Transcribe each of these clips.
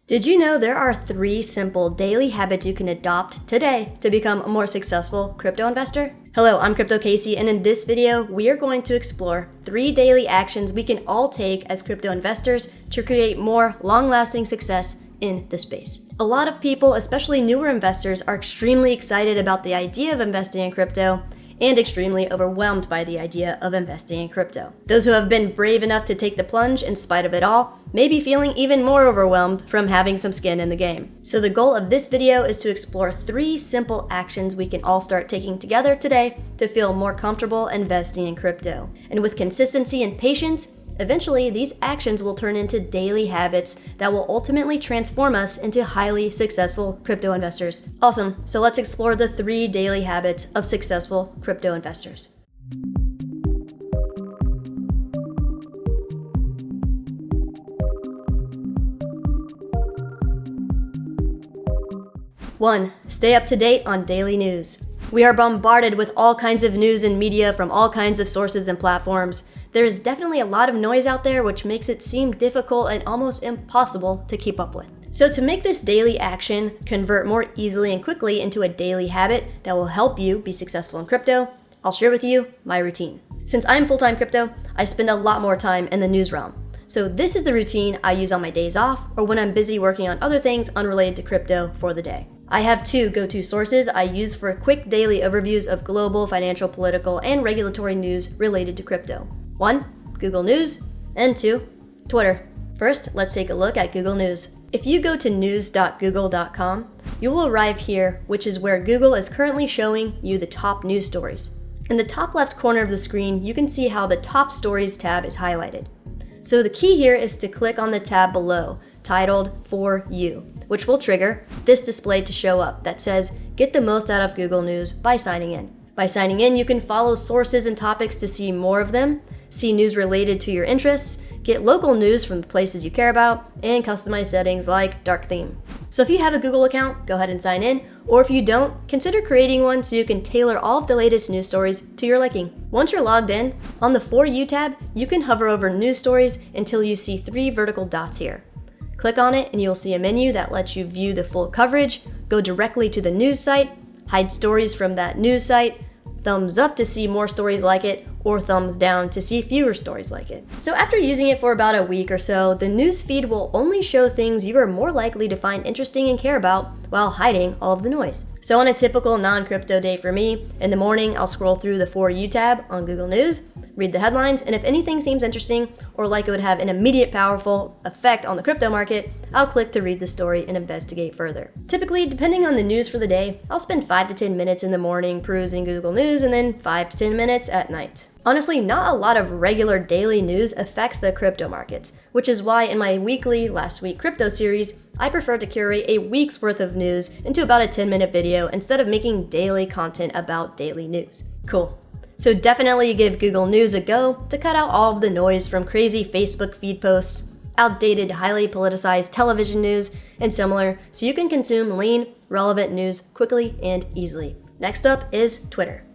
Did you know there are 3 simple daily habits you can adopt today to become a more successful crypto investor? Hello, I'm Crypto Casey, and in this video, we are going to explore 3 daily actions we can all take as crypto investors to create more long-lasting success in the space. A lot of people, especially newer investors, are extremely excited about the idea of investing in crypto and extremely overwhelmed by the idea of investing in crypto. Those who have been brave enough to take the plunge in spite of it all may be feeling even more overwhelmed from having some skin in the game. So the goal of this video is to explore 3 simple actions we can all start taking together today to feel more comfortable investing in crypto. And with consistency and patience, eventually these actions will turn into daily habits that will ultimately transform us into highly successful crypto investors. Awesome, so let's explore the 3 daily habits of successful crypto investors. One, stay up to date on daily news. We are bombarded with all kinds of news and media from all kinds of sources and platforms. There is definitely a lot of noise out there, which makes it seem difficult and almost impossible to keep up with. So to make this daily action convert more easily and quickly into a daily habit that will help you be successful in crypto, I'll share with you my routine. Since I'm full-time crypto, I spend a lot more time in the news realm. So this is the routine I use on my days off or when I'm busy working on other things unrelated to crypto for the day. I have 2 go-to sources I use for quick daily overviews of global, financial, political, and regulatory news related to crypto. 1, Google News, and 2, Twitter. First, let's take a look at Google News. If you go to news.google.com, you will arrive here, which is where Google is currently showing you the top news stories. In the top left corner of the screen, you can see how the top stories tab is highlighted. So the key here is to click on the tab below, titled For You, which will trigger this display to show up that says, get the most out of Google News by signing in. By signing in, you can follow sources and topics to see more of them, see news related to your interests, get local news from the places you care about, and customize settings like dark theme. So if you have a Google account, go ahead and sign in, or if you don't, consider creating one so you can tailor all of the latest news stories to your liking. Once you're logged in, on the For You tab, you can hover over news stories until you see 3 vertical dots here. Click on it and you'll see a menu that lets you view the full coverage, go directly to the news site, hide stories from that news site, thumbs up to see more stories like it, or thumbs down to see fewer stories like it. So after using it for about a week or so, the news feed will only show things you are more likely to find interesting and care about while hiding all of the noise. So on a typical non-crypto day for me, in the morning I'll scroll through the For You tab on Google News, read the headlines, and if anything seems interesting or like it would have an immediate powerful effect on the crypto market, I'll click to read the story and investigate further. Typically, depending on the news for the day, I'll spend 5 to 10 minutes in the morning perusing Google News and then 5 to 10 minutes at night. Honestly, not a lot of regular daily news affects the crypto markets, which is why in my weekly Last Week Crypto series, I prefer to curate a week's worth of news into about a 10-minute video instead of making daily content about daily news. Cool. So definitely give Google News a go to cut out all of the noise from crazy Facebook feed posts, outdated, highly politicized television news, and similar, so you can consume lean, relevant news quickly and easily. Next up is Twitter.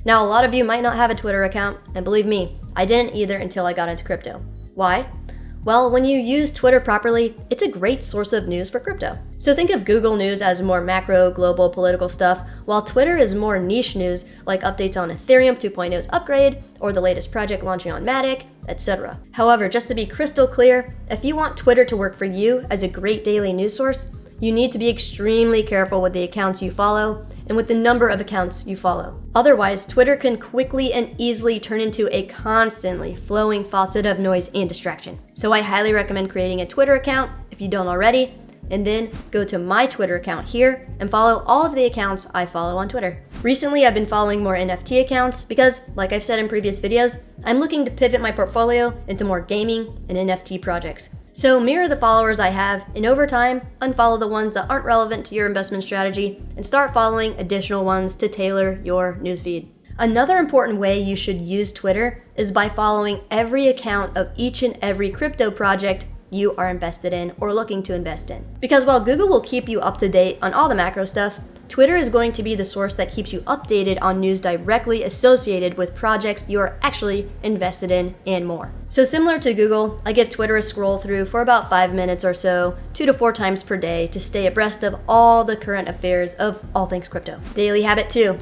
Now, a lot of you might not have a Twitter account, and believe me, I didn't either until I got into crypto. Why? Well, when you use Twitter properly, it's a great source of news for crypto. So think of Google News as more macro, global, political stuff, while Twitter is more niche news like updates on Ethereum 2.0's upgrade or the latest project launching on Matic, etc. However, just to be crystal clear, if you want Twitter to work for you as a great daily news source, you need to be extremely careful with the accounts you follow and with the number of accounts you follow. Otherwise, Twitter can quickly and easily turn into a constantly flowing faucet of noise and distraction. So I highly recommend creating a Twitter account if you don't already, and then go to my Twitter account here and follow all of the accounts I follow on Twitter. Recently, I've been following more NFT accounts because, like I've said in previous videos, I'm looking to pivot my portfolio into more gaming and NFT projects. So mirror the followers I have, and over time, unfollow the ones that aren't relevant to your investment strategy and start following additional ones to tailor your newsfeed. Another important way you should use Twitter is by following every account of each and every crypto project you are invested in or looking to invest in. Because while Google will keep you up to date on all the macro stuff, Twitter is going to be the source that keeps you updated on news directly associated with projects you're actually invested in and more. So similar to Google, I give Twitter a scroll through for about 5 minutes or so, 2 to 4 times per day to stay abreast of all the current affairs of all things crypto. Daily habit 2.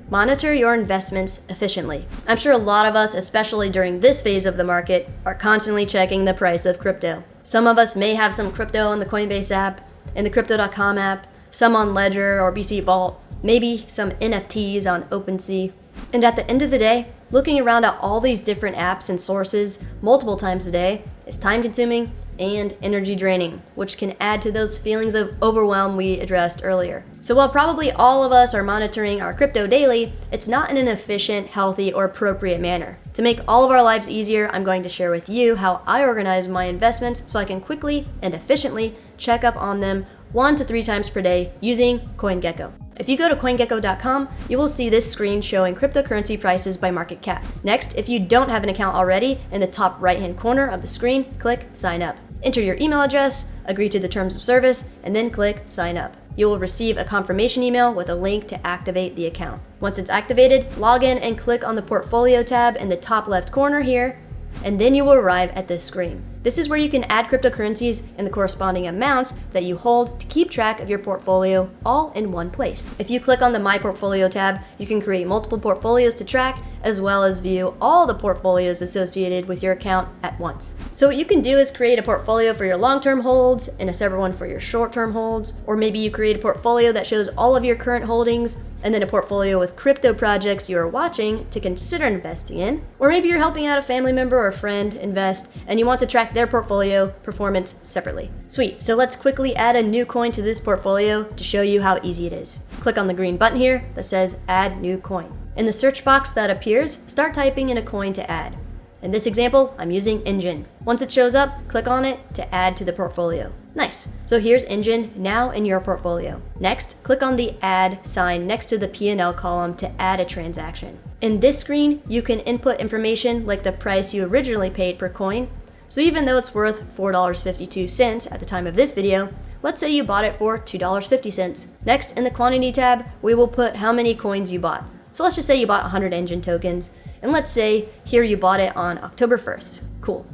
Monitor your investments efficiently. I'm sure a lot of us, especially during this phase of the market, are constantly checking the price of crypto. Some of us may have some crypto on the Coinbase app, in the Crypto.com app, some on Ledger or BC Vault, maybe some NFTs on OpenSea. And at the end of the day, looking around at all these different apps and sources multiple times a day is time consuming and energy draining, which can add to those feelings of overwhelm we addressed earlier. So while probably all of us are monitoring our crypto daily, it's not in an efficient, healthy, or appropriate manner. To make all of our lives easier, I'm going to share with you how I organize my investments so I can quickly and efficiently check up on them 1 to 3 times per day using CoinGecko. If you go to CoinGecko.com, you will see this screen showing cryptocurrency prices by market cap. Next, if you don't have an account already, in the top right-hand corner of the screen, click Sign Up. Enter your email address, agree to the terms of service, and then click Sign Up. You will receive a confirmation email with a link to activate the account. Once it's activated, log in and click on the Portfolio tab in the top left corner here, and then you will arrive at this screen. This is where you can add cryptocurrencies and the corresponding amounts that you hold to keep track of your portfolio all in one place. If you click on the My Portfolio tab, you can create multiple portfolios to track, as well as view all the portfolios associated with your account at once. So what you can do is create a portfolio for your long-term holds and a separate one for your short-term holds, or maybe you create a portfolio that shows all of your current holdings and then a portfolio with crypto projects you are watching to consider investing in. Or maybe you're helping out a family member or friend invest and you want to track their portfolio performance separately. Sweet, so let's quickly add a new coin to this portfolio to show you how easy it is. Click on the green button here that says Add New Coin. In the search box that appears, start typing in a coin to add. In this example, I'm using Engine. Once it shows up, click on it to add to the portfolio. Nice. So here's Engine now in your portfolio. Next, click on the Add sign next to the P&L column to add a transaction. In this screen, you can input information like the price you originally paid per coin. So even though it's worth $4.52 at the time of this video, let's say you bought it for $2.50. Next, in the quantity tab, we will put how many coins you bought. So let's just say you bought 100 Engine tokens, and let's say here you bought it on October 1st. Cool.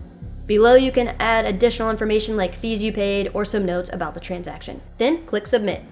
Below you can add additional information like fees you paid or some notes about the transaction. Then click Submit.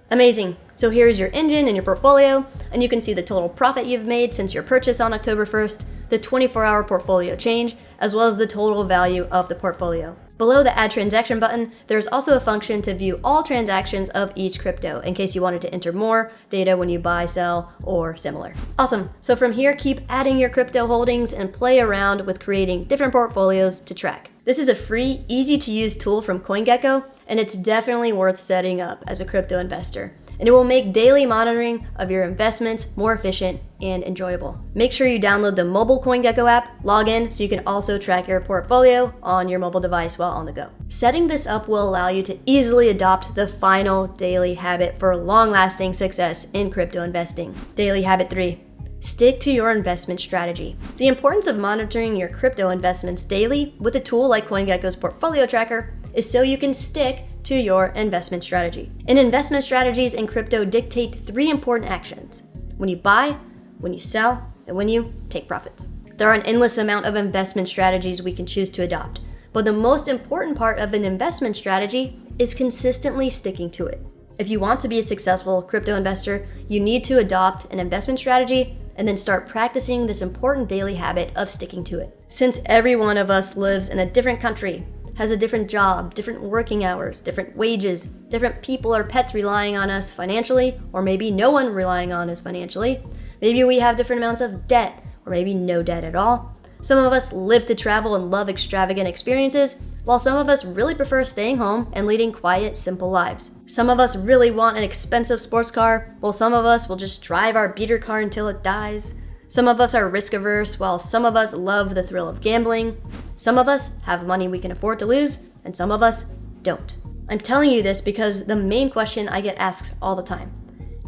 Amazing. So here's your Engine and your portfolio, and you can see the total profit you've made since your purchase on October 1st, the 24-hour portfolio change, as well as the total value of the portfolio. Below the Add Transaction button, there's also a function to view all transactions of each crypto in case you wanted to enter more data when you buy, sell, or similar. Awesome. So from here, keep adding your crypto holdings and play around with creating different portfolios to track. This is a free, easy-to-use tool from CoinGecko, and it's definitely worth setting up as a crypto investor. And it will make daily monitoring of your investments more efficient and enjoyable. Make sure you download the mobile CoinGecko app, log in so you can also track your portfolio on your mobile device while on the go. Setting this up will allow you to easily adopt the final daily habit for long-lasting success in crypto investing. Daily habit 3. Stick to your investment strategy. The importance of monitoring your crypto investments daily with a tool like CoinGecko's portfolio tracker is so you can stick to your investment strategy. And investment strategies in crypto dictate 3 important actions: when you buy, when you sell, and when you take profits. There are an endless amount of investment strategies we can choose to adopt, but the most important part of an investment strategy is consistently sticking to it. If you want to be a successful crypto investor, you need to adopt an investment strategy and then start practicing this important daily habit of sticking to it. Since every one of us lives in a different country, has a different job, different working hours, different wages, different people or pets relying on us financially, or maybe no one relying on us financially. Maybe we have different amounts of debt, or maybe no debt at all. Some of us live to travel and love extravagant experiences, while some of us really prefer staying home and leading quiet, simple lives. Some of us really want an expensive sports car, while some of us will just drive our beater car until it dies. Some of us are risk averse, while some of us love the thrill of gambling. Some of us have money we can afford to lose, and some of us don't. I'm telling you this because the main question I get asked all the time: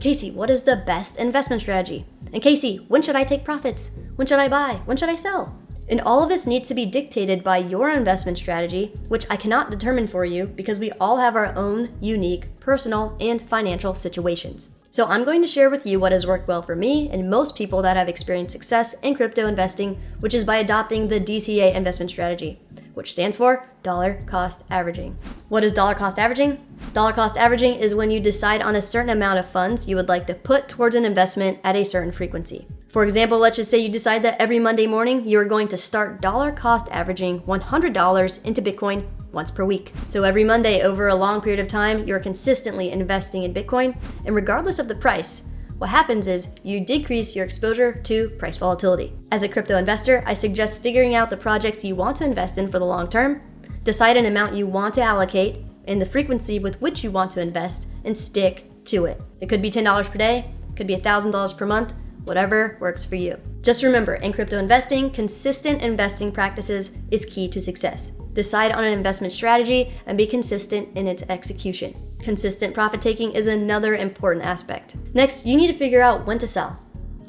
Casey, what is the best investment strategy? And Casey, when should I take profits? When should I buy? When should I sell? And all of this needs to be dictated by your investment strategy, which I cannot determine for you because we all have our own unique personal and financial situations. So I'm going to share with you what has worked well for me and most people that have experienced success in crypto investing, which is by adopting the DCA investment strategy, which stands for dollar cost averaging. What is dollar cost averaging? Dollar cost averaging is when you decide on a certain amount of funds you would like to put towards an investment at a certain frequency. For example, let's just say you decide that every Monday morning you are going to start dollar cost averaging $100 into Bitcoin once per week. So every Monday over a long period of time, you're consistently investing in Bitcoin, and regardless of the price, what happens is you decrease your exposure to price volatility. As a crypto investor, I suggest figuring out the projects you want to invest in for the long term, decide an amount you want to allocate, and the frequency with which you want to invest, and stick to it. It could be $10 per day, it could be $1,000 per month, whatever works for you. Just remember, in crypto investing, consistent investing practices is key to success. Decide on an investment strategy and be consistent in its execution. Consistent profit taking is another important aspect. Next, you need to figure out when to sell.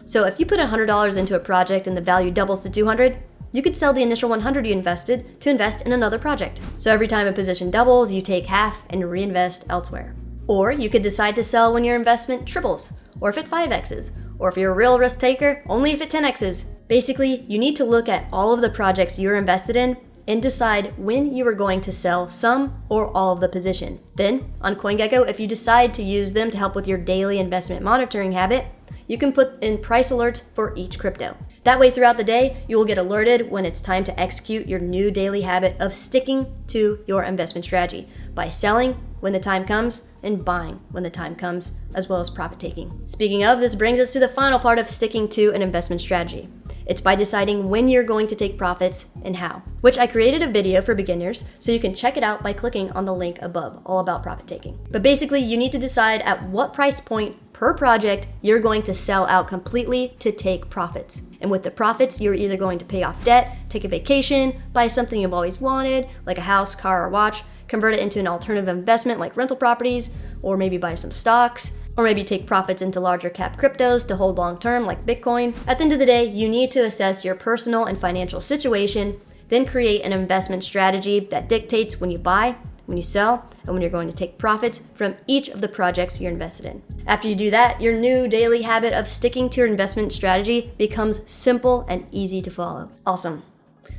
So if you put $100 into a project and the value doubles to $200, you could sell the initial $100 you invested to invest in another project. So every time a position doubles, you take half and reinvest elsewhere. Or you could decide to sell when your investment triples, or if it 5x's, or if you're a real risk taker, only if it 10x's. Basically, you need to look at all of the projects you're invested in and decide when you are going to sell some or all of the position. Then, on CoinGecko, if you decide to use them to help with your daily investment monitoring habit, you can put in price alerts for each crypto. That way, throughout the day, you will get alerted when it's time to execute your new daily habit of sticking to your investment strategy by selling when the time comes and buying when the time comes, as well as profit taking. Speaking of, this brings us to the final part of sticking to an investment strategy. It's by deciding when you're going to take profits and how, which I created a video for beginners, so you can check it out by clicking on the link above, all about profit taking. But basically, you need to decide at what price point per project you're going to sell out completely to take profits. And with the profits, you're either going to pay off debt, take a vacation, buy something you've always wanted, like a house, car, or watch, convert it into an alternative investment like rental properties, or maybe buy some stocks, or maybe take profits into larger cap cryptos to hold long term like Bitcoin. At the end of the day, you need to assess your personal and financial situation, then create an investment strategy that dictates when you buy, when you sell, and when you're going to take profits from each of the projects you're invested in. After you do that, your new daily habit of sticking to your investment strategy becomes simple and easy to follow. Awesome.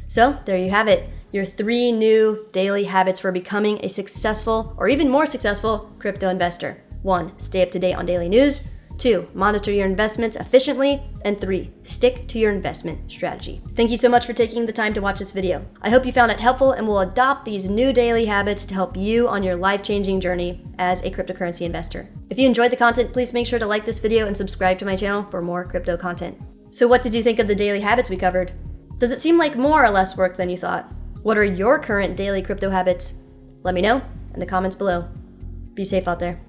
So there you have it. Your 3 new daily habits for becoming a successful or even more successful crypto investor. 1, stay up to date on daily news. 2, monitor your investments efficiently. And 3, stick to your investment strategy. Thank you so much for taking the time to watch this video. I hope you found it helpful and will adopt these new daily habits to help you on your life-changing journey as a cryptocurrency investor. If you enjoyed the content, please make sure to like this video and subscribe to my channel for more crypto content. So what did you think of the daily habits we covered? Does it seem like more or less work than you thought? What are your current daily crypto habits? Let me know in the comments below. Be safe out there.